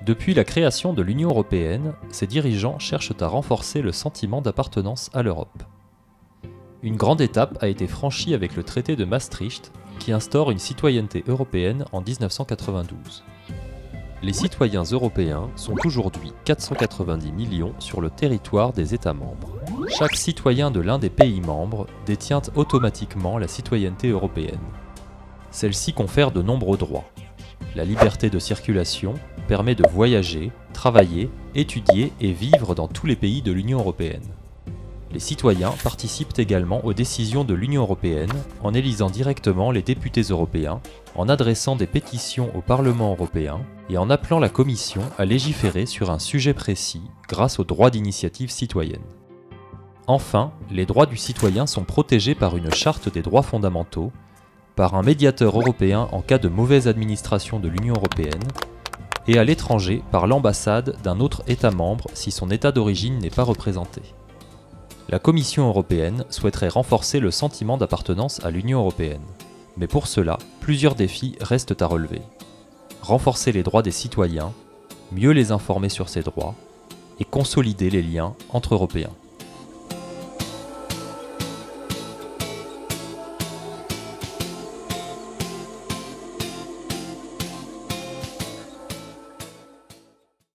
Depuis la création de l'Union européenne, ses dirigeants cherchent à renforcer le sentiment d'appartenance à l'Europe. Une grande étape a été franchie avec le traité de Maastricht, qui instaure une citoyenneté européenne en 1992. Les citoyens européens sont aujourd'hui 490 millions sur le territoire des États membres. Chaque citoyen de l'un des pays membres détient automatiquement la citoyenneté européenne. Celle-ci confère de nombreux droits. La liberté de circulation permet de voyager, travailler, étudier et vivre dans tous les pays de l'Union européenne. Les citoyens participent également aux décisions de l'Union européenne en élisant directement les députés européens, en adressant des pétitions au Parlement européen et en appelant la Commission à légiférer sur un sujet précis grâce au droit d'initiative citoyenne. Enfin, les droits du citoyen sont protégés par une charte des droits fondamentaux, par un médiateur européen en cas de mauvaise administration de l'Union européenne, et à l'étranger par l'ambassade d'un autre État membre si son État d'origine n'est pas représenté. La Commission européenne souhaiterait renforcer le sentiment d'appartenance à l'Union européenne. Mais pour cela, plusieurs défis restent à relever. Renforcer les droits des citoyens, mieux les informer sur ces droits, et consolider les liens entre Européens.